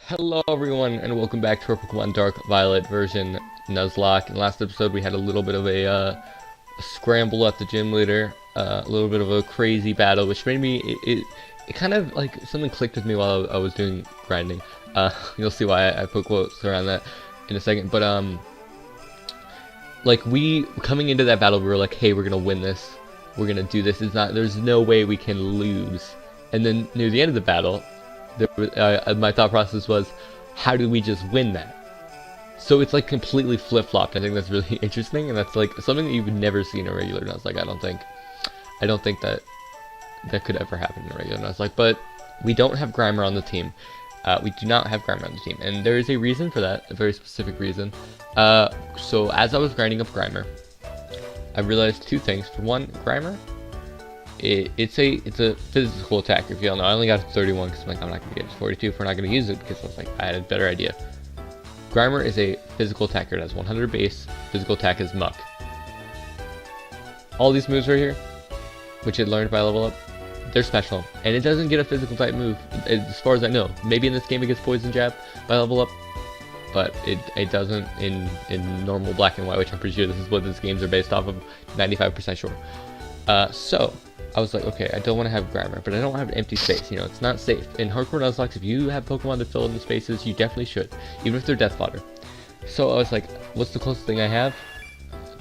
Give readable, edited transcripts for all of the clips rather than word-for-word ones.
Hello everyone, and welcome back to our Pokemon Dark Violet version Nuzlocke. In the last episode we had a little bit of a scramble at the gym leader, a little bit of a crazy battle, which made me, it kind of like, something clicked with me while I was doing grinding. You'll see why I put quotes around that in a second, but like coming into that battle we were like, hey, we're gonna win this, we're gonna do this, there's no way we can lose. And then near the end of the battle, my thought process was, how do we just win that? So it's like completely flip-flopped. I think that's really interesting, and that's like something that you would never see in a regular Nuzlocke. I don't think that could ever happen in a regular Nuzlocke. But we don't have Grimer on the team. We do not have Grimer on the team, and there is a reason for that, a very specific reason. So as I was grinding up Grimer, I realized two things. For one, Grimer, it's a physical attacker. If you all know, I only got 31 because I'm like, I'm not gonna get 42 if we're not gonna use it, because I was like, I had a better idea. Grimer is a physical attacker. It has 100 base. Physical attack is Muck. All these moves right here, which it learned by level up, they're special, and it doesn't get a physical type move as far as I know. Maybe in this game it gets Poison Jab by level up, but it doesn't in normal Black and White, which I'm pretty sure this is what these games are based off of. 95% sure. So I was like, okay, I don't want to have Grimer, but I don't have empty space. You know, it's not safe. In hardcore Nuzlocke, if you have Pokemon to fill in the spaces, you definitely should, even if they're death fodder. So I was like, what's the closest thing I have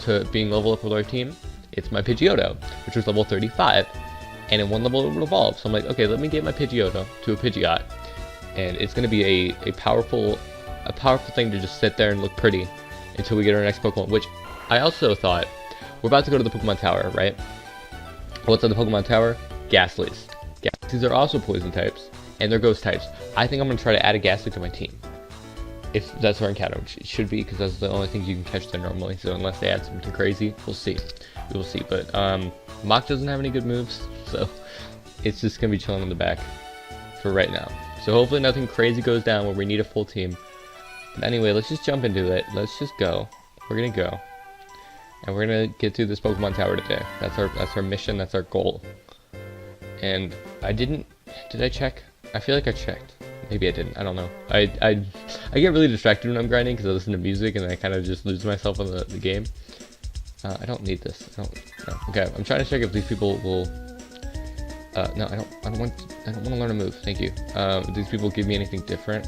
to being level up with our team? It's my Pidgeotto, which was level 35, and in one level it would evolve. So I'm like, okay, let me get my Pidgeotto to a Pidgeot, and it's going to be a powerful thing to just sit there and look pretty until we get our next Pokemon, which I also thought, we're about to go to the Pokemon Tower, right? What's at the Pokemon Tower? Ghastlies. Ghastlies are also poison types, and they're ghost types. I think I'm going to try to add a Ghastly to my team, if that's our encounter, which it should be, because that's the only things you can catch there normally. So unless they add something crazy, we'll see. We will see. But Mach doesn't have any good moves, so it's just going to be chilling in the back for right now. So hopefully nothing crazy goes down where we need a full team. But anyway, let's just jump into it. Let's just go. We're going to go. And we're gonna get through this Pokemon Tower today. That's our mission. That's our goal. And did I check? I feel like I checked. Maybe I didn't. I don't know. I get really distracted when I'm grinding because I listen to music and I kind of just lose myself in the game. I don't need this. No. Okay, I'm trying to check if these people will. No, I don't want to learn a move. Thank you. These people give me anything different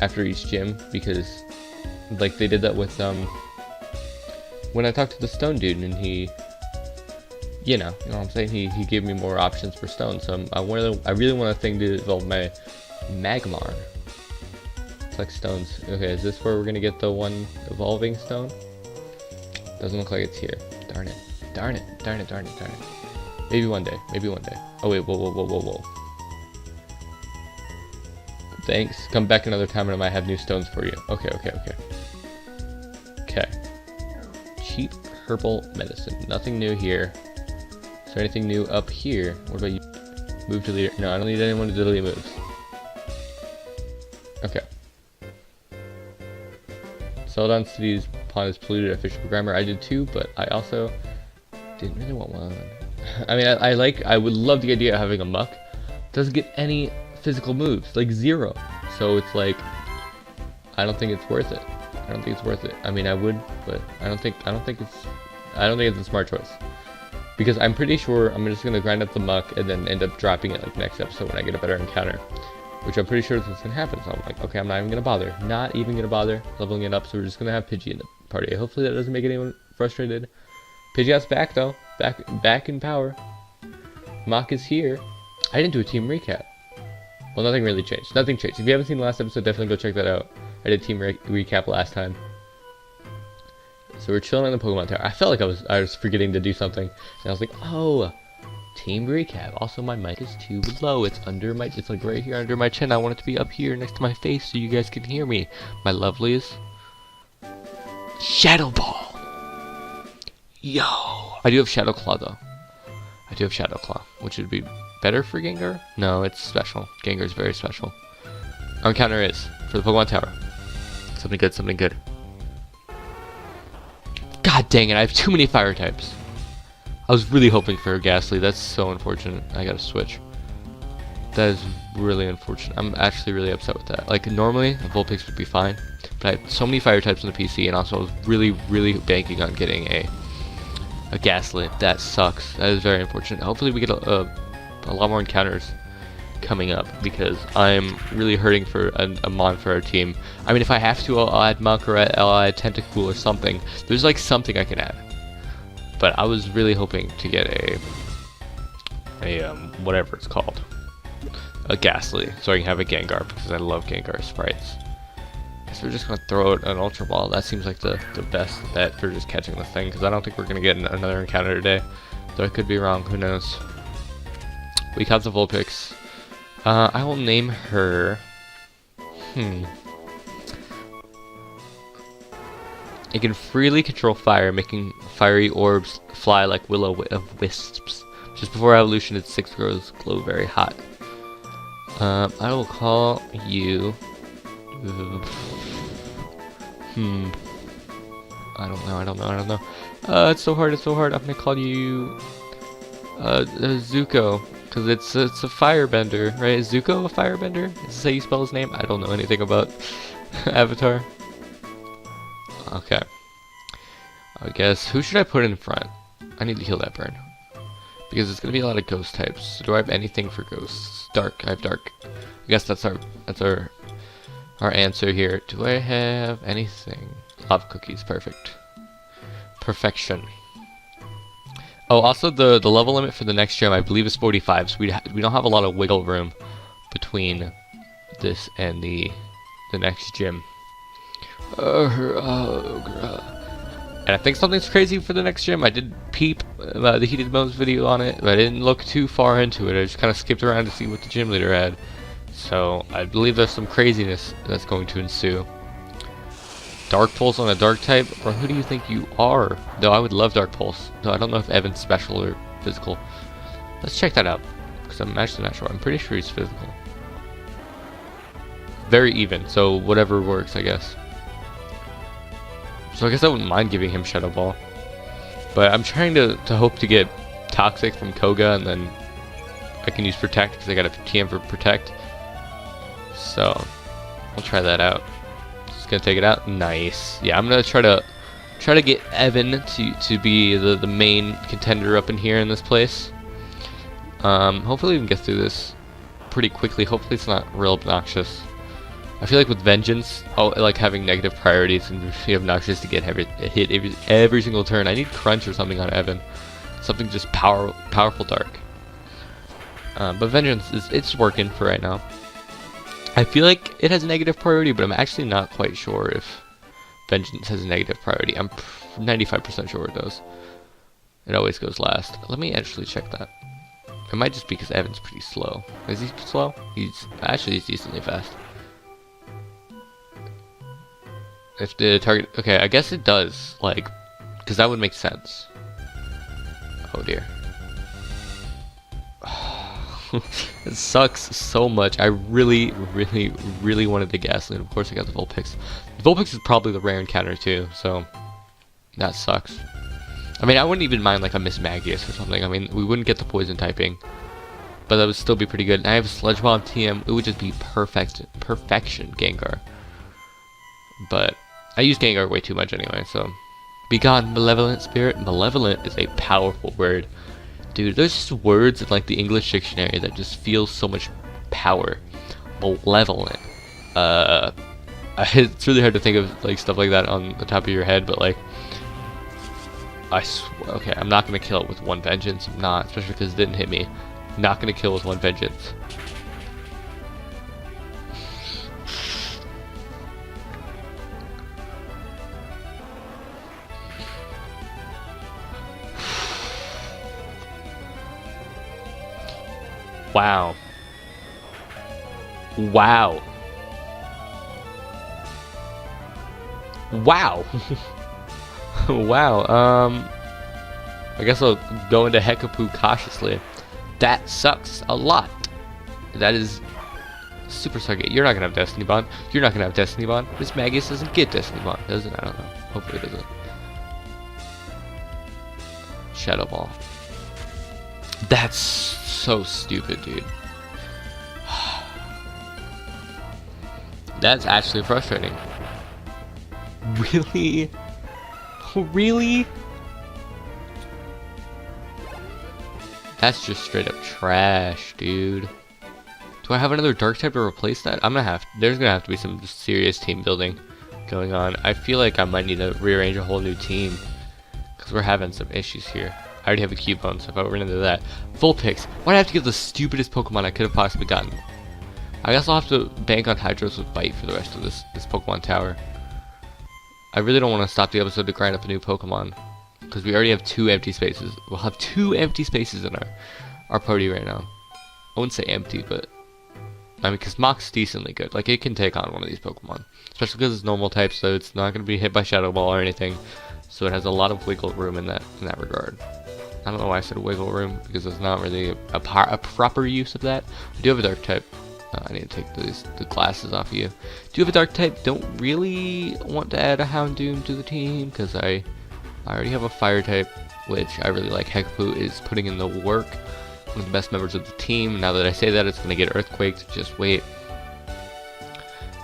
after each gym, because like they did that with when I talked to the stone dude, and he, you know what I'm saying, he gave me more options for stone. So I really want a thing to evolve my Magmar. Collect stones. Okay, is this where we're gonna get the one evolving stone? Doesn't look like it's here. Darn it. Maybe one day. Oh wait, whoa. Thanks. Come back another time and I might have new stones for you. Okay. Cheap herbal medicine. Nothing new here. Is there anything new up here? What about you? Move to leader. No, I don't need anyone to delete moves. Okay. Celadon City's pond is polluted. Official Grimer. I did too, but I also didn't really want one. I mean, I would love the idea of having a Muck. Doesn't get any physical moves, like 0. So it's like, I don't think it's worth it. I mean, I would, but I don't think it's a smart choice, because I'm pretty sure I'm just gonna grind up the Muck and then end up dropping it like next episode when I get a better encounter, which I'm pretty sure is what's gonna happen. So I'm like, okay, I'm not even gonna bother leveling it up. So we're just gonna have Pidgey in the party. Hopefully that doesn't make anyone frustrated. Pidgeot's back though, back in power. Mach is here. I didn't do a team recap. Well, nothing really changed. Nothing changed. If you haven't seen the last episode, definitely go check that out. I did team recap last time. So we're chilling in the Pokemon Tower. I felt like I was forgetting to do something, and I was like, oh, team recap. Also, my mic is too low. It's like right here under my chin. I want it to be up here next to my face so you guys can hear me, my lovelies. Shadow Ball. Yo, I do have Shadow Claw though. Which would be better for Gengar. No, it's special. Gengar is very special. Our encounter is for the Pokemon Tower. Something good. God dang it, I have too many fire types. I was really hoping for a Ghastly. That's so unfortunate. I gotta switch. That is really unfortunate. I'm actually really upset with that. Like, normally, a Vulpix would be fine, but I had so many fire types on the PC, and also I was really banking on getting a Gaslit. That sucks. That is very unfortunate. Hopefully we get a lot more encounters coming up, because I'm really hurting for a mon for our team. I mean, if I have to, I'll add Monk, or I'll add Tentacool or something. There's like something I can add. But I was really hoping to get a whatever it's called, a Ghastly, so I can have a Gengar, because I love Gengar sprites. Guess we're just gonna throw out an Ultra Ball. That seems like the best bet for just catching the thing, because I don't think we're gonna get another encounter today. Though I could be wrong. Who knows? We caught the Vulpix. I will name her. It can freely control fire, making fiery orbs fly like will-o'-wisps. Just before evolution, its 6 grows glow very hot. I will call you. I don't know. It's so hard. I'm gonna call you Zuko, because it's a firebender, right? Is Zuko a firebender? Is this how you spell his name? I don't know anything about Avatar. Okay. I guess, who should I put in front? I need to heal that burn, because it's gonna be a lot of ghost types. Do I have anything for ghosts? Dark. I have dark. I guess that's our answer here. Do I have anything? Lava cookies. Perfect. Perfection. Oh, also the level limit for the next gym, I believe, is 45. So we don't have a lot of wiggle room between this and the next gym. And I think something's crazy for the next gym. I did peep the Heated Bones video on it, but I didn't look too far into it. I just kind of skipped around to see what the gym leader had. So I believe there's some craziness that's going to ensue. Dark Pulse on a dark type? Or who do you think you are? Though I would love Dark Pulse. Though I don't know if Evan's special or physical. Let's check that out, because I'm actually not sure. I'm pretty sure he's physical. Very even, so whatever works, I guess. So I guess I wouldn't mind giving him Shadow Ball. But I'm trying to hope to get Toxic from Koga, and then I can use Protect, because I got a TM for Protect. So I'll try that out. Just gonna take it out. Nice. Yeah, I'm gonna try to get Evan to be the main contender up in here in this place. Hopefully we can get through this pretty quickly. Hopefully it's not real obnoxious. I feel like with Vengeance, like having negative priorities and be obnoxious to get hit every single turn. I need Crunch or something on Evan. Something just powerful dark. But Vengeance it's working for right now. I feel like it has a negative priority, but I'm actually not quite sure if Vengeance has a negative priority. I'm 95% sure it does. It always goes last. Let me actually check that. It might just be because Evan's pretty slow. Is he slow? He's decently fast. If the target... Okay, I guess it does, like... Because that would make sense. Oh dear. It sucks so much. I really wanted the Gaslight. Of course I got the Vulpix. The Vulpix is probably the rare encounter too, so... That sucks. I mean, I wouldn't even mind like a Miss Magius or something. I mean, we wouldn't get the poison typing, but that would still be pretty good. And I have a Sludge Bomb TM. It would just be perfection Gengar. But I use Gengar way too much anyway, so... Begone, Malevolent Spirit. Malevolent is a powerful word. Dude, there's just words in like the English dictionary that just feel so much power. Malevolent. It's really hard to think of like stuff like that on the top of your head, but like... Okay, I'm not gonna kill it with one Vengeance. I'm not, especially because it didn't hit me. I'm not gonna kill with one Vengeance. Wow. Wow. Wow. Wow. I guess I'll go into HEKAPOO cautiously. That sucks a lot. That is super sucky. You're not gonna have Destiny Bond. You're not gonna have Destiny Bond. This Magus doesn't get Destiny Bond, does it? I don't know. Hopefully it doesn't. Shadow Ball. That's so stupid, dude. That's actually frustrating. Really? Really? That's just straight up trash, dude. Do I have another dark type to replace that? There's gonna have to be some serious team building going on. I feel like I might need to rearrange a whole new team because we're having some issues here. I already have a Cubone, so if I run into that. Full picks. Why'd I have to get the stupidest Pokemon I could have possibly gotten? I guess I'll have to bank on Hydros with Bite for the rest of this Pokemon Tower. I really don't want to stop the episode to grind up a new Pokemon because we already have 2 empty spaces. We'll have 2 empty spaces in our party right now. I wouldn't say empty, but I mean, because Mock's decently good. Like, it can take on one of these Pokemon. Especially because it's normal type, so it's not going to be hit by Shadow Ball or anything. So it has a lot of wiggle room in that regard. I don't know why I said wiggle room, because it's not really a proper use of that. I do have a dark type. I need to take the glasses off of you. Do you have a dark type? Don't really want to add a Houndoom to the team, because I already have a fire type, which I really like. HEKAPOO is putting in the work. One of the best members of the team. Now that I say that, it's going to get earthquaked. Just wait.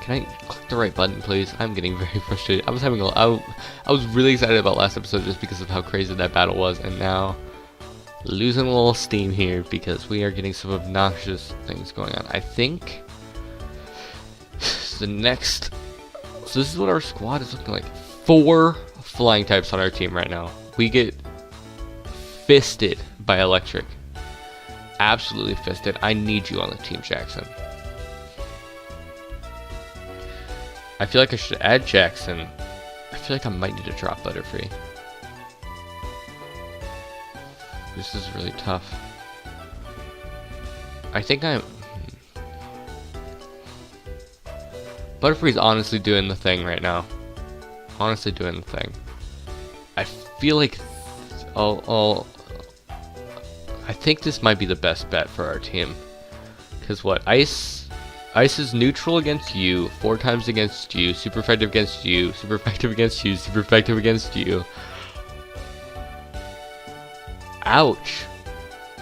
Can I click the right button, please? I'm getting very frustrated. I was really excited about last episode just because of how crazy that battle was, and now losing a little steam here because we are getting some obnoxious things going on. I think the next. So this is what our squad is looking like. 4 flying types on our team right now. We get fisted by electric. Absolutely fisted. I need you on the team, Jackson. I feel like I should add Jackson. I feel like I might need to drop Butterfree. This is really tough. I think Butterfree's honestly doing the thing right now. Honestly doing the thing. I feel like I think this might be the best bet for our team. Because what? Ice is neutral against you, 4 times against you, super effective against you, super effective against you, super effective against you. Ouch.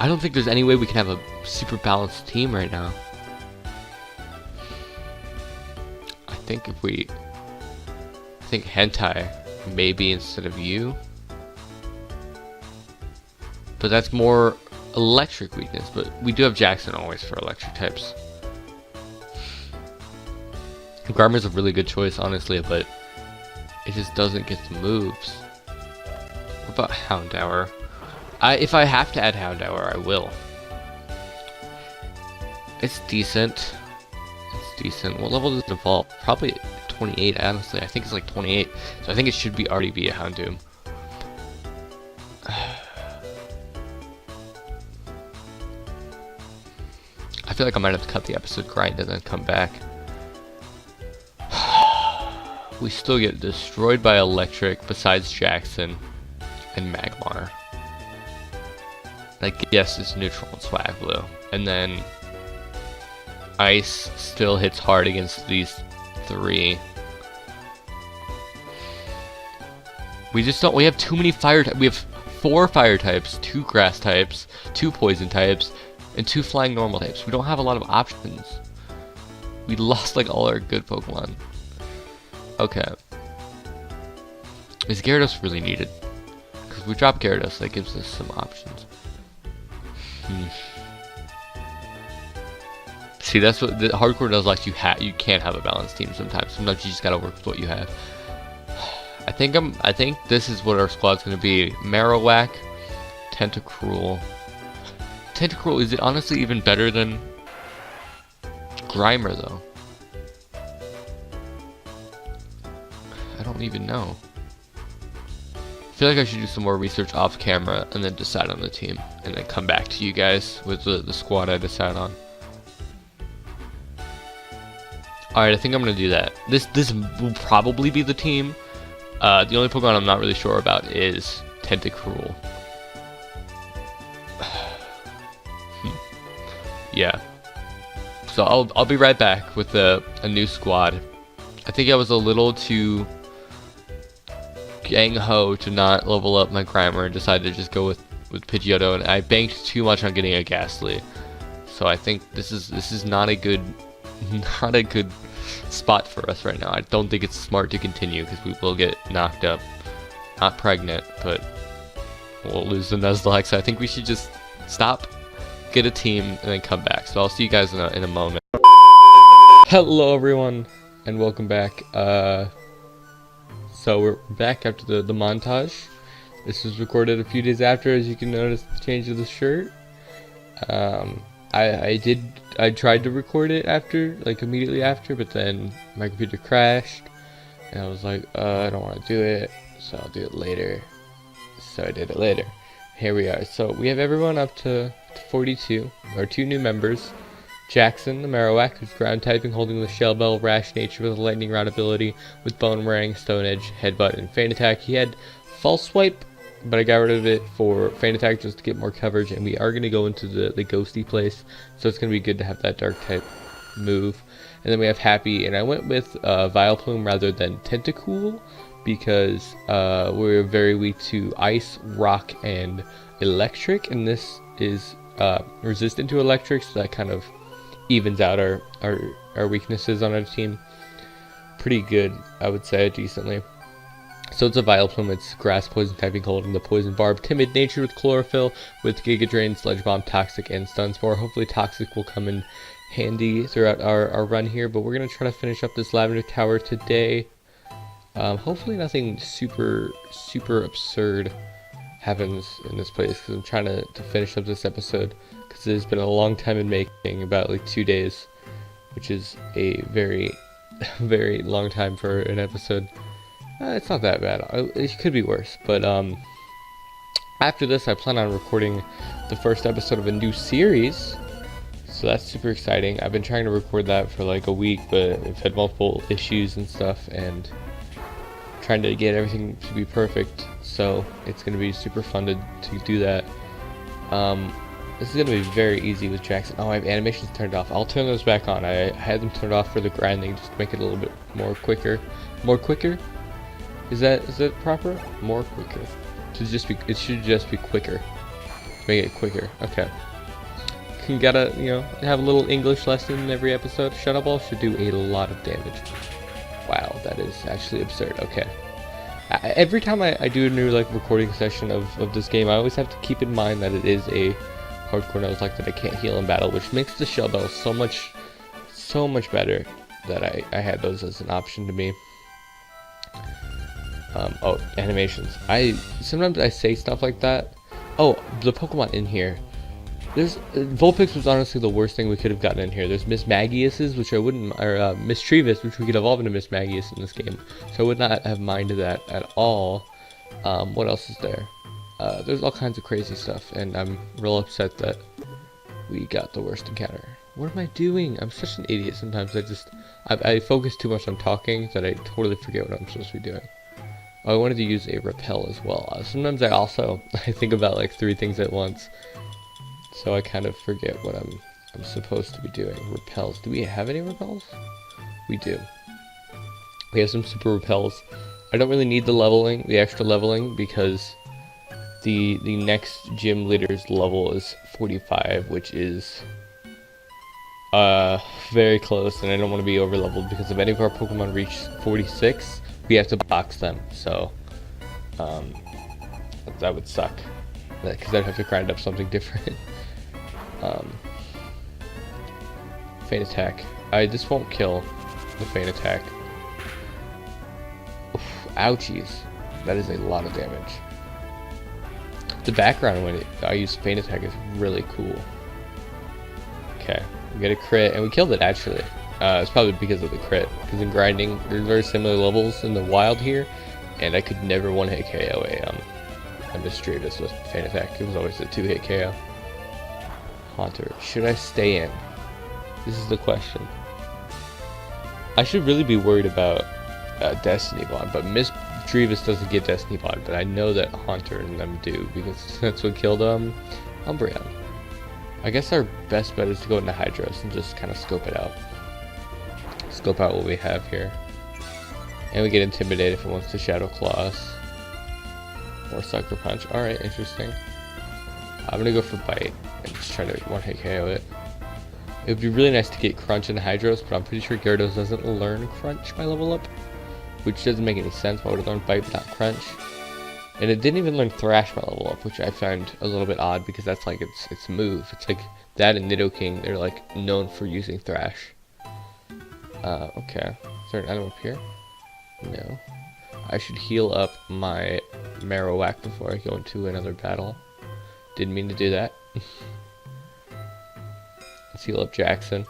I don't think there's any way we can have a super balanced team right now. I think Hentai maybe instead of you. But that's more electric weakness, but we do have Jackson always for electric types. Grimer's a really good choice, honestly, but it just doesn't get the moves. What about Houndour? If I have to add Houndour, I will. It's decent. It's decent. What level does it evolve? Probably 28, honestly. I think it's like 28, so I think it should already be a Houndoom. I feel like I might have to cut the episode, grind, and then come back. We still get destroyed by electric besides Jackson and Magmar. Like, yes, it's neutral and Swaglu. And then Ice still hits hard against these 3. We just don't, we have too many fire types. We have 4 fire types, 2 grass types, 2 poison types, and 2 flying normal types. We don't have a lot of options. We lost like all our good Pokemon. Okay. Is Gyarados really needed? Because if we drop Gyarados, that gives us some options. See, that's what the hardcore does. Like, you can't have a balanced team sometimes. Sometimes you just gotta work with what you have. I think this is what our squad's gonna be. Marowak, Tentacruel. Tentacruel, is it honestly even better than Grimer though? I don't even know. I feel like I should do some more research off camera and then decide on the team and then come back to you guys with the squad I decide on. Alright, I think I'm gonna do that. This will probably be the team. The only Pokemon I'm not really sure about is Tentacruel. Yeah. So I'll be right back with a new squad. I think I was a little too gang-ho to not level up my Grimer and decided to just go with Pidgeotto, and I banked too much on getting a Ghastly. So I think this is not a good spot for us right now. I don't think it's smart to continue because we will get knocked up. Not pregnant, but we'll lose the Nuzlocke. So I think we should just stop, get a team, and then come back. So I'll see you guys in a moment. Hello everyone, and welcome back. So we're back after the montage. This was recorded a few days after, as you can notice the change of the shirt. I tried to record it after, like immediately after, but then my computer crashed, and I was like, I don't want to do it, so I'll do it later. So I did it later. Here we are. So we have everyone up to 42. Our two new members. Jackson, the Marowak, who's ground typing, holding the Shell Bell, Rash Nature with a Lightning Rod ability, with Bone Ring, Stone Edge, Headbutt, and Feint Attack. He had False Swipe, but I got rid of it for Feint Attack just to get more coverage, and we are going to go into the ghosty place, so it's going to be good to have that dark type move. And then we have Happy, and I went with Vileplume rather than Tentacool, because we're very weak to Ice, Rock, and Electric, and this is resistant to Electric, so that kind of evens out our weaknesses on our team pretty good, I would say, decently. So it's a Vileplume, it's Grass, Poison typing, holding the Poison Barb, Timid Nature with Chlorophyll, with Giga Drain, Sludge Bomb, Toxic, and Stun Spore. Hopefully Toxic will come in handy throughout our run here, but we're going to try to finish up this Lavender Tower today. Hopefully nothing super absurd happens in this place, because I'm trying to finish up this episode, because it's been a long time in making, about like 2 days, which is a very very long time for an episode. It's not that bad. It could be worse, but after this I plan on recording the first episode of a new series, so that's super exciting. I've been trying to record that for like a week, but I've had multiple issues and stuff, and trying to get everything to be perfect, so it's going to be super fun to do that. This is going to be very easy with Jackson. Oh, I have animations turned off. I'll turn those back on. I had them turned off for the grinding, just to make it a little bit more quicker. More quicker? Is that proper? More quicker. It should just be quicker. Make it quicker. Okay. You gotta, have a little English lesson in every episode. Shadow Ball should do a lot of damage. Wow, that is actually absurd. Okay. Every time I do a new recording session of this game, I always have to keep in mind that it is a hardcore Nuzlocke that I can't heal in battle, which makes the Shell Bell so much better that I had those as an option to me. Oh, animations. Sometimes I say stuff like that. Oh, the Pokemon in here. Vulpix was honestly the worst thing we could have gotten in here. There's Miss Magius's, which I wouldn't, or Miss Trevis, which we could evolve into Miss Magius in this game. So I would not have minded that at all. What else is there? There's all kinds of crazy stuff, and I'm real upset that we got the worst encounter. What am I doing? I'm such an idiot sometimes. I focus too much on talking that I totally forget what I'm supposed to be doing. Oh, I wanted to use a repel as well. Sometimes I think about like 3 things at once. So I kind of forget what I'm supposed to be doing. Repels. Do we have any repels? We do. We have some super repels. I don't really need the extra leveling, because the next gym leader's level is 45, which is very close, and I don't want to be over leveled, because if any of our Pokemon reach 46, we have to box them. So that would suck, because I'd have to grind up something different. Feint Attack. This won't kill the Feint Attack. Oof, ouchies. That is a lot of damage. The background when I use Feint Attack is really cool. Okay, we got a crit, and we killed it actually. It's probably because of the crit, because in grinding, there's very similar levels in the wild here, and I could never one-hit KO a Miss Trevis with Feint Attack. It was always a 2-hit KO. Haunter. Should I stay in? This is the question. I should really be worried about Destiny Bond, but Miss Trevis doesn't get Destiny Bond, but I know that Haunter and them do, because that's what killed Umbreon. I guess our best bet is to go into Hydros and just kind of scope it out. Scope out what we have here. And we get Intimidate if it wants to Shadow Claw us. Or Sucker Punch. Alright, interesting. I'm gonna go for Bite and just try to one-hit KO it. It would be really nice to get Crunch and Hydros, but I'm pretty sure Gyarados doesn't learn Crunch by level up, which doesn't make any sense. Why would it learn Bite but not Crunch? And it didn't even learn Thrash by level up, which I found a little bit odd because that's like its move. It's like that and Nidoking, they're like known for using Thrash. Okay. Is there an item up here? No. I should heal up my Marowak before I go into another battle. Didn't mean to do that. Let's heal up Jackson.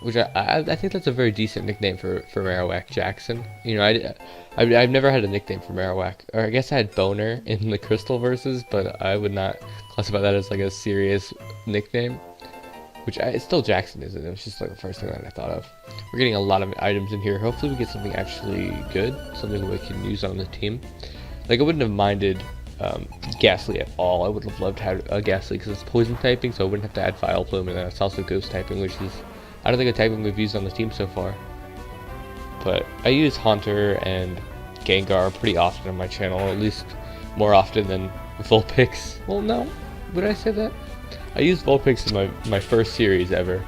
Which I think that's a very decent nickname for Marowak, Jackson. You know, I've never had a nickname for Marowak. Or I guess I had Boner in the Crystal verses, but I would not classify that as like a serious nickname. Which it's still Jackson, isn't it? It's just like the first thing that I thought of. We're getting a lot of items in here. Hopefully we get something actually good, something we can use on the team. Like I wouldn't have minded Ghastly at all. I would have loved to have a Ghastly because it's poison typing, so I wouldn't have to add File Plume, and then it's also Ghost typing, which is I don't think a typing we've used on the team so far. But I use Haunter and Gengar pretty often on my channel, or at least more often than Vulpix. Well, no, would I say that? I used Vulpix in my first series ever.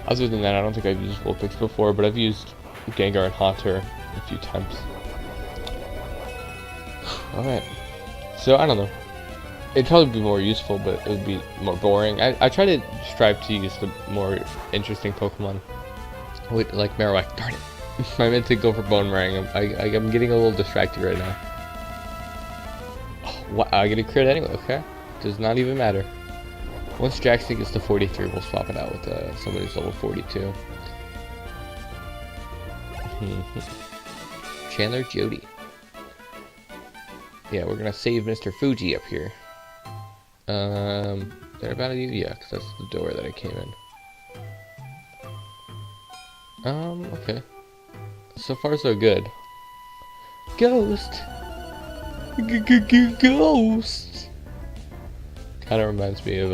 Other than that, I don't think I've used Vulpix before, but I've used Gengar and Haunter a few times. Alright. So, I don't know. It'd probably be more useful, but it would be more boring. I try to strive to use the more interesting Pokemon. Like Marowak. Darn it. I meant to go for Boomerang. I'm getting a little distracted right now. Oh, I get a crit anyway, okay? Does not even matter. Once Jackson gets to 43, we'll swap it out with somebody who's level 42. Chandler Jody. Yeah, we're gonna save Mr. Fuji up here. There about you? Yeah, because that's the door that I came in. Okay. So far so good. Ghost! Ghost! Kind of reminds me of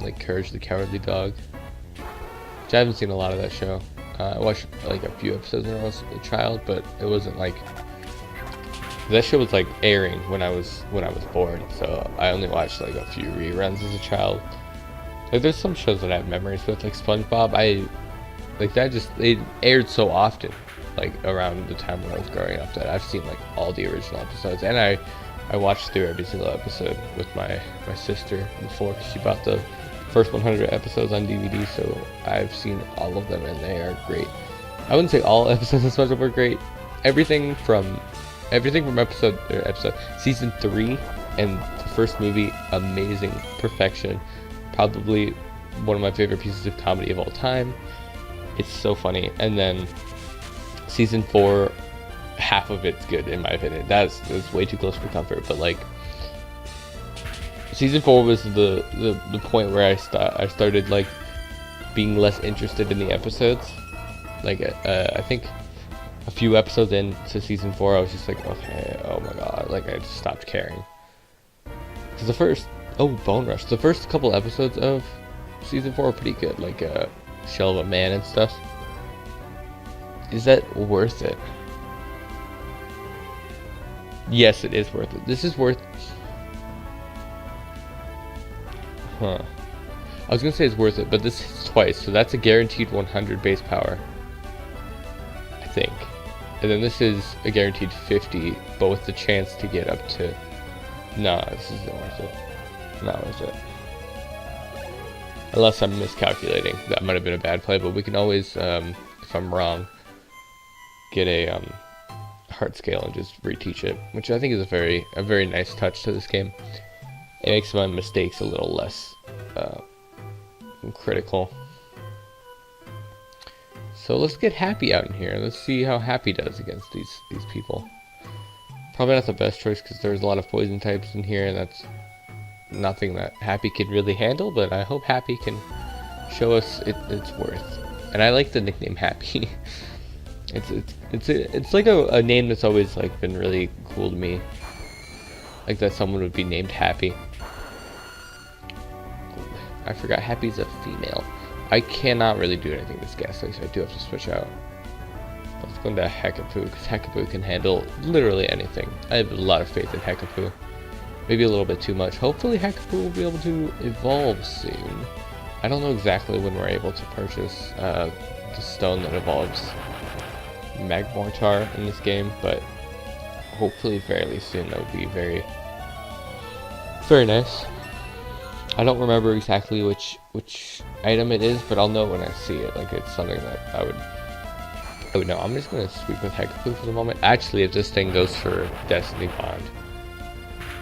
like Courage the Cowardly Dog, which I haven't seen a lot of that show. I watched like a few episodes when I was a child, but it wasn't like that show was like airing when I was born, so I only watched like a few reruns as a child. Like there's some shows that I have memories with, like SpongeBob. They aired so often, like around the time when I was growing up, that I've seen like all the original episodes, and I watched through every single episode with my sister before, because she bought the first 100 episodes on DVD, so I've seen all of them and they are great. I wouldn't say all episodes of SpongeBob were great. Everything from season 3 and the first movie, amazing, perfection. Probably one of my favorite pieces of comedy of all time. It's so funny. And then season 4, half of it's good in my opinion. That's way too close for comfort, but like season 4 was the point where I started like being less interested in the episodes. Like I think a few episodes into season 4, I was just like, okay, oh my god, like I just stopped caring. Because the first Bone Rush, the first couple episodes of season 4 are pretty good, like Shell of a Man and stuff. Is that worth it? Yes, it is worth it. This is worth... I was gonna say it's worth it, but this is twice, so that's a guaranteed 100 base power, I think. And then this is a guaranteed 50, but with the chance to get up to... Nah, this isn't worth it. Not worth it. Unless I'm miscalculating. That might have been a bad play, but we can always, if I'm wrong, get a heart scale and just reteach it, which I think is a very nice touch to this game. It makes my mistakes a little less critical. So let's get Happy out in here. Let's see how Happy does against these people. Probably not the best choice because there's a lot of poison types in here, and that's nothing that Happy can really handle, but I hope Happy can show us its worth. And I like the nickname Happy. It's like a name that's always like been really cool to me. Like that someone would be named Happy. I forgot Happy's a female. I cannot really do anything with Ghastly, so I do have to switch out. Let's go into HEKAPOO, because HEKAPOO can handle literally anything. I have a lot of faith in HEKAPOO. Maybe a little bit too much. Hopefully HEKAPOO will be able to evolve soon. I don't know exactly when we're able to purchase the stone that evolves Magmortar in this game, but hopefully fairly soon. That would be very, very nice. I don't remember exactly which item it is, but I'll know when I see it. Like, it's something that I would know. I'm just gonna sweep with HEKAPOO for the moment. Actually, if this thing goes for Destiny Bond,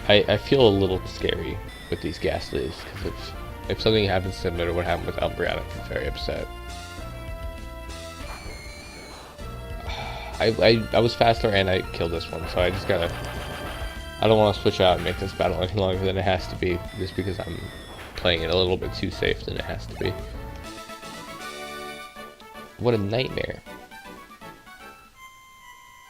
I feel a little scary with these Ghastlies, because if something happens similar to what happened with Umbreon, I'd be very upset. I was faster and I killed this one, so I just gotta... I don't want to switch out and make this battle any longer than it has to be, just because I'm playing it a little bit too safe than it has to be. What a nightmare.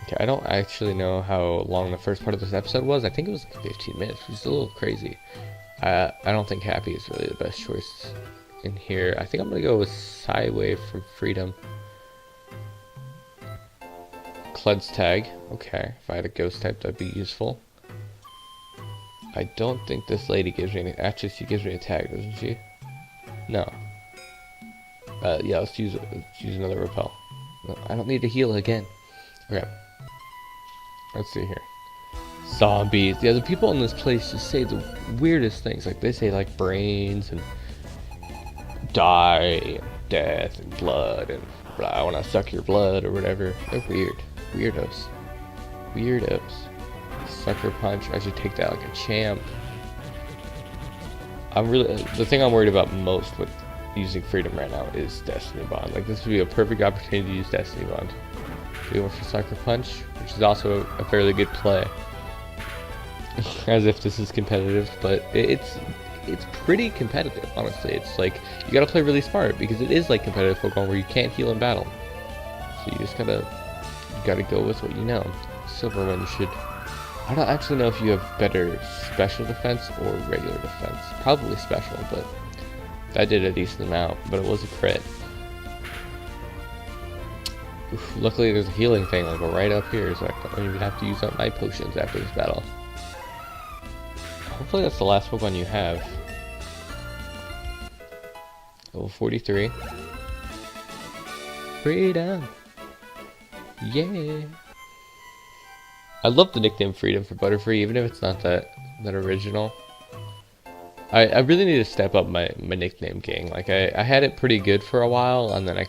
Okay, I don't actually know how long the first part of this episode was. I think it was like 15 minutes, which is a little crazy. I don't think Happy is really the best choice in here. I think I'm gonna go with Psywave from Freedom. Cled's Tag. Okay, if I had a ghost type, that'd be useful. I don't think this lady gives me any... Actually, she gives me a tag, doesn't she? No. Yeah, let's use another repel. No, I don't need to heal again. Okay. Let's see here. Zombies. Yeah, the people in this place just say the weirdest things. Like, they say, like, brains and die and death and blood and blah, I want to suck your blood or whatever. They're weird. Weirdos. Weirdos. Sucker Punch. I should take that like a champ. The thing I'm worried about most with using Freedom right now is Destiny Bond. Like, this would be a perfect opportunity to use Destiny Bond. Going for Sucker Punch, which is also a fairly good play. As if this is competitive, but it's pretty competitive, honestly. It's like, you gotta play really smart, because it is like competitive Pokemon where you can't heal in battle. So you just gotta go with what you know. Silverwind should... I don't actually know if you have better special defense or regular defense. Probably special, but that did a decent amount, but it was a crit. Oof, luckily there's a healing thing like right up here, so I don't even have to use up my potions after this battle. Hopefully that's the last Pokemon you have. Level 43. Freedom! Yeah! I love the nickname Freedom for Butterfree, even if it's not that original. I really need to step up my nickname gang. Like, I had it pretty good for a while, and then I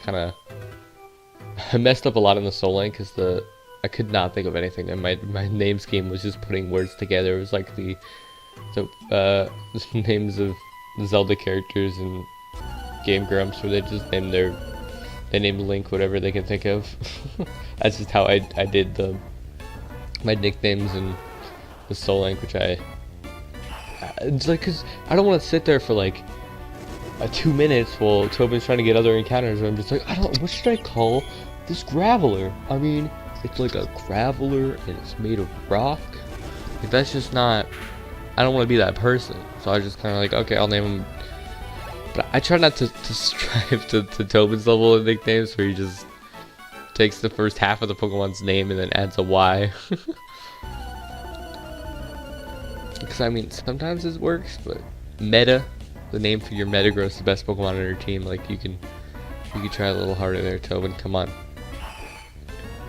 messed up a lot in the Soul Link, because I could not think of anything, and my name scheme was just putting words together. It was like the names of Zelda characters and Game Grumps, where they just they named Link whatever they can think of. That's just how I did my nicknames in the Soul Link, which it's like, cause I don't want to sit there for like 2 minutes while Tobin's trying to get other encounters, and I'm just like, what should I call this Graveler? I mean, it's like a Graveler and it's made of rock. Like, that's just not, I don't want to be that person. So I just kind of like, okay, I'll name him. But I try not to strive to Tobin's level of nicknames, where he just takes the first half of the Pokemon's name and then adds a Y. Because, I mean, sometimes it works, but Meta, the name for your Metagross, the best Pokemon on your team, like, you can try a little harder there, Tobin, come on.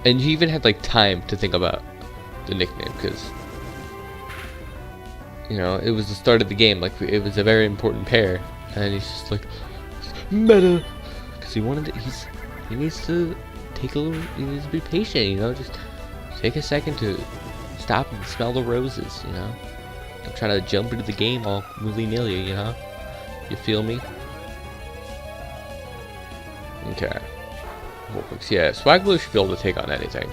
And you even had, like, time to think about the nickname, because, you know, it was the start of the game, like, it was a very important pair, and he's just like, Meta! Because he needs to take a little, he needs to be patient, you know, just take a second to stop and smell the roses, you know? Don't try to jump into the game all willy-nilly, you know? You feel me? Okay. Yeah, Swagblue should be able to take on anything.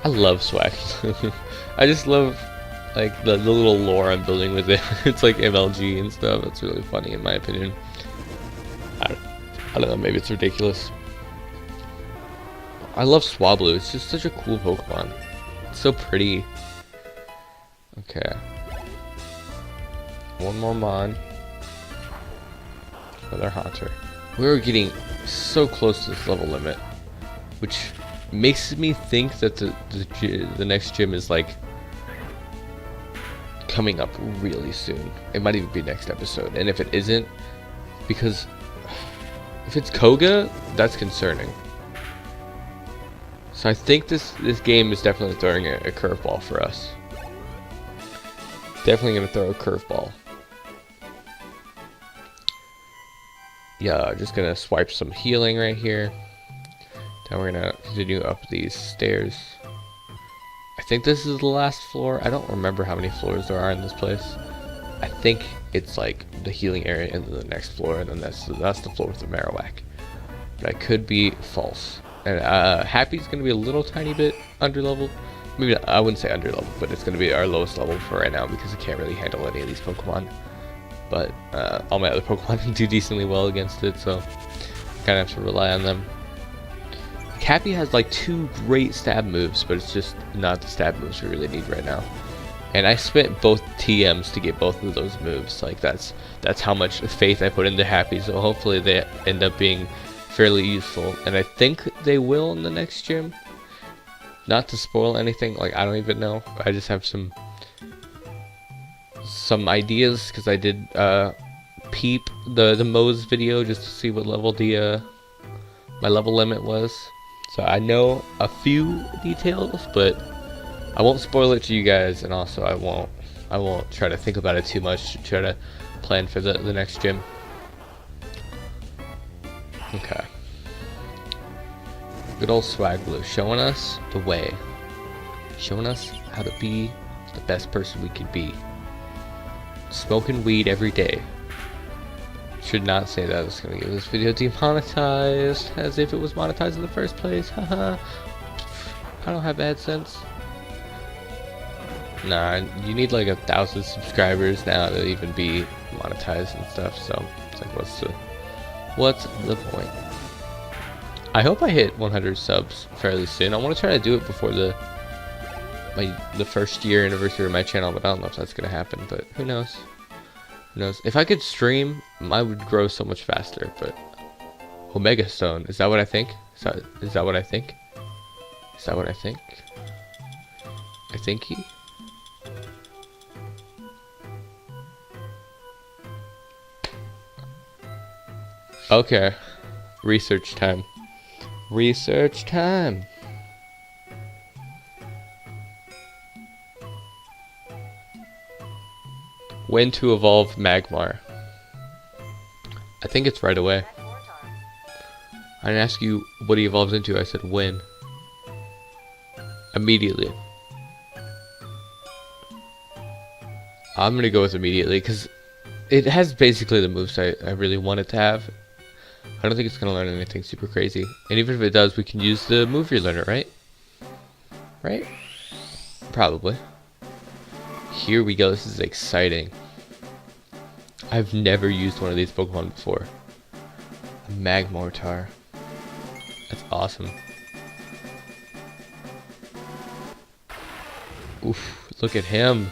I love Swagblue. I just love, like, the little lore I'm building with it. It's like MLG and stuff. It's really funny, in my opinion. I don't know, maybe it's ridiculous. I love Swablu. It's just such a cool Pokemon. It's so pretty. Okay. One more Mon. Another Haunter. We're getting so close to this level limit, which makes me think that the next gym is like coming up really soon. It might even be next episode, and if it isn't, Because if it's Koga, that's concerning. So I think this game is definitely throwing a curveball for us. Definitely gonna throw a curveball. Yeah, just gonna swipe some healing right here. Then we're gonna continue up these stairs. I think this is the last floor. I don't remember how many floors there are in this place. I think it's like the healing area and then the next floor, and then that's the floor with the Marowak. But I could be false. And Happy's gonna be a little tiny bit underleveled. Maybe not, I wouldn't say underleveled, but it's gonna be our lowest level for right now because it can't really handle any of these Pokemon. But all my other Pokemon do decently well against it, so kind of have to rely on them. Cappy has like 2 great stab moves, but it's just not the stab moves we really need right now. And I spent both TMs to get both of those moves. Like that's how much faith I put into Happy. So hopefully they end up being fairly useful, and I think they will in the next gym. Not to spoil anything, like I don't even know. I just have some ideas because I did peep the Moe's video just to see what level the my level limit was. So I know a few details, but I won't spoil it to you guys, and also I won't try to think about it too much to try to plan for the next gym. Okay. Good old Swagblue showing us the way. Showing us how to be the best person we could be. Smoking weed every day. Should not say that. It's gonna get this video demonetized, as if it was monetized in the first place. Haha. I don't have AdSense. Nah, you need like 1,000 subscribers now to even be monetized and stuff. So it's like, what's the point? I hope I hit 100 subs fairly soon. I want to try to do it before the first year anniversary of my channel, but I don't know if that's gonna happen. But who knows? Who knows? If I could stream, I would grow so much faster. But Omega Stone, is that what I think? Is that what I think? Is that what I think? I think he. Okay, research time. Research time. When to evolve Magmar? I think it's right away. I didn't ask you what he evolves into, I said when. Immediately. I'm gonna go with immediately because it has basically the moves I really want it to have. I don't think it's gonna learn anything super crazy. And even if it does, we can use the move relearner, right? Right? Probably. Here we go, this is exciting. I've never used one of these Pokemon before. A Magmortar. That's awesome. Oof, look at him.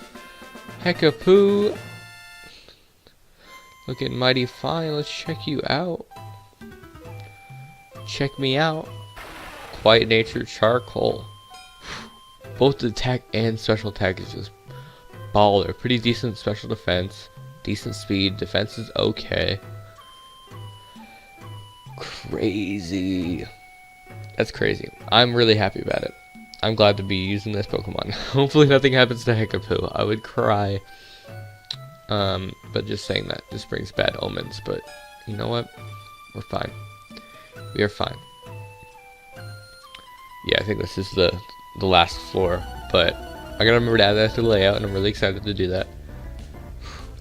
HEKAPOO. Looking mighty fine, let's check you out. Check me out. Quiet Nature Charcoal. Both the attack and special attack is just baller. Pretty decent special defense. Decent speed. Defense is okay. Crazy. That's crazy. I'm really happy about it. I'm glad to be using this Pokemon. Hopefully nothing happens to HEKAPOO. I would cry. But just saying that just brings bad omens. But you know what? We're fine. We are fine. Yeah, I think this is the last floor. But I gotta remember to add that to the layout, and I'm really excited to do that.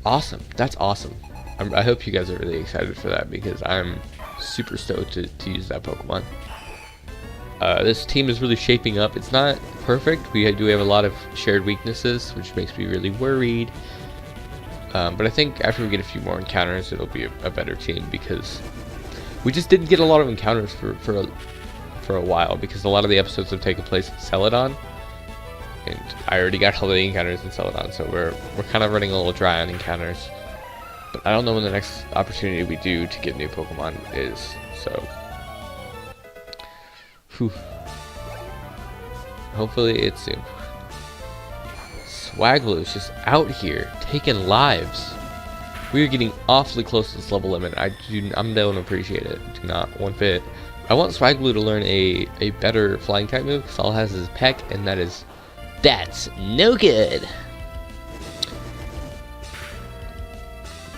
Awesome. That's awesome. I hope you guys are really excited for that because I'm super stoked to use that Pokemon. This team is really shaping up. It's not perfect. We do have a lot of shared weaknesses, which makes me really worried. But I think after we get a few more encounters, it'll be a better team because we just didn't get a lot of encounters for a while because a lot of the episodes have taken place in Celadon. And I already got all the encounters in Celadon, so we're kind of running a little dry on encounters. But I don't know when the next opportunity we do to get new Pokemon is, so... Whew. Hopefully it's soon. Swagblue is just out here, taking lives. We are getting awfully close to this level limit. I don't appreciate it. Do not one bit. I want Swagblue to learn a better flying type move, because all it has is Peck, and that's no good.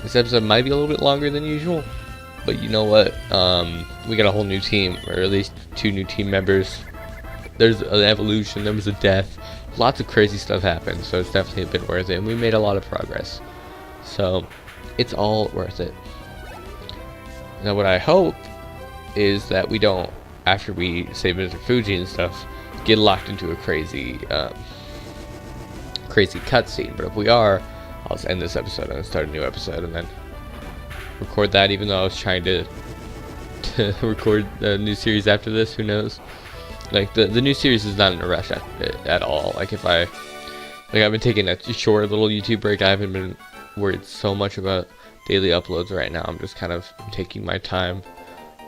This episode might be a little bit longer than usual, but you know what? We got a whole new team, or at least 2 new team members. There's an evolution, there was a death, lots of crazy stuff happened, so it's definitely a bit worth it, and we made a lot of progress. So, it's all worth it. Now what I hope is that we don't, after we save Mr. Fuji and stuff, get locked into a crazy cutscene. But if we are, I'll just end this episode and start a new episode and then record that, even though I was trying to record the new series after this. Who knows? Like, the new series is not in a rush at all. Like, I've been taking a short little YouTube break. I haven't been worried so much about daily uploads right now. I'm just kind of taking my time.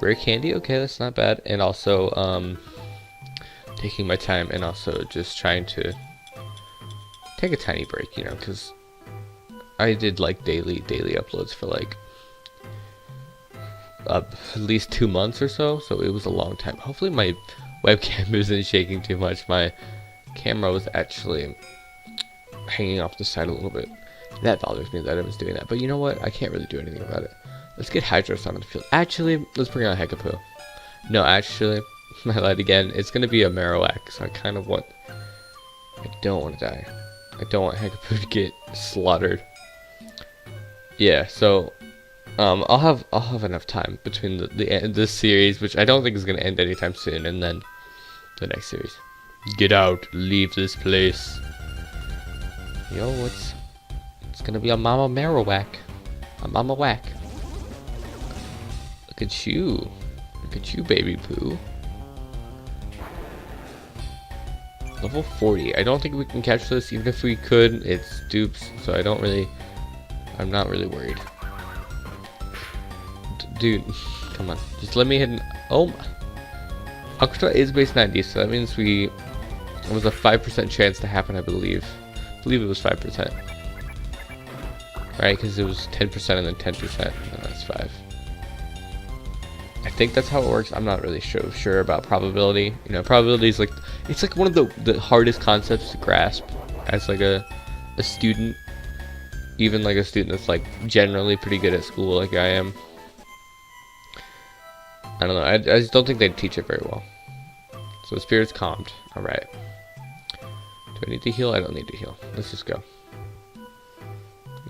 Rare candy, okay, that's not bad. And also, taking my time and also just trying to take a tiny break, you know, because I did like daily uploads for like at least 2 months or so it was a long time. Hopefully my webcam isn't shaking too much. My camera was actually hanging off the side a little bit. That bothers me that I was doing that, but you know what? I can't really do anything about it. Let's get Hydros on the field. Actually, let's bring out HEKAPOO. No, actually, I lied again. It's gonna be a Marowak, so I don't want to die. I don't want HEKAPOO to get slaughtered. Yeah, so I'll have enough time between the end of this series, which I don't think is gonna end anytime soon, and then the next series. Get out, leave this place. Yo, it's gonna be a Mama Marowak, a Mama Whack. Look at you, baby poo. Level 40. I don't think we can catch this. Even if we could, it's dupes, so I'm not really worried. Dude, come on, just let me hit oh my. Aqua is base 90, so that means it was a 5% chance to happen, I believe. I believe it was 5%. Right, because it was 10% and then 10%, and that's 5. I think that's how it works. I'm not really sure about probability. You know, probability is it's like one of the hardest concepts to grasp as like a student. Even like a student that's like generally pretty good at school like I am. I don't know, I just don't think they teach it very well. So the spirit's calmed. Alright. Do I need to heal? I don't need to heal. Let's just go.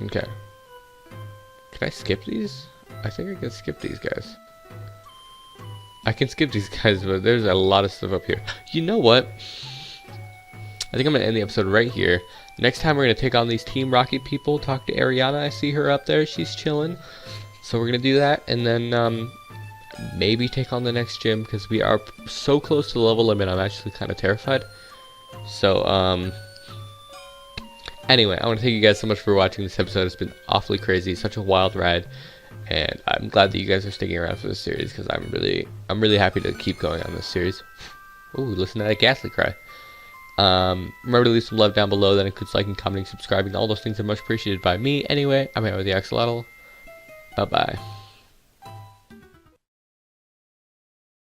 Okay. Can I skip these? I think I can skip these guys. I can skip these guys, but there's a lot of stuff up here. You know what? I think I'm going to end the episode right here. Next time we're going to take on these Team Rocket people, talk to Ariana. I see her up there. She's chilling. So we're going to do that, and then maybe take on the next gym, because we are so close to the level limit. I'm actually kind of terrified. So, anyway, I want to thank you guys so much for watching this episode. It's been awfully crazy, such a wild ride, and I'm glad that you guys are sticking around for this series, because I'm really happy to keep going on this series. Ooh, listen to that ghastly cry. Remember to leave some love down below. That includes liking, commenting, subscribing. All those things are much appreciated by me. Anyway, I'm AoiTheAxolotl. Bye bye.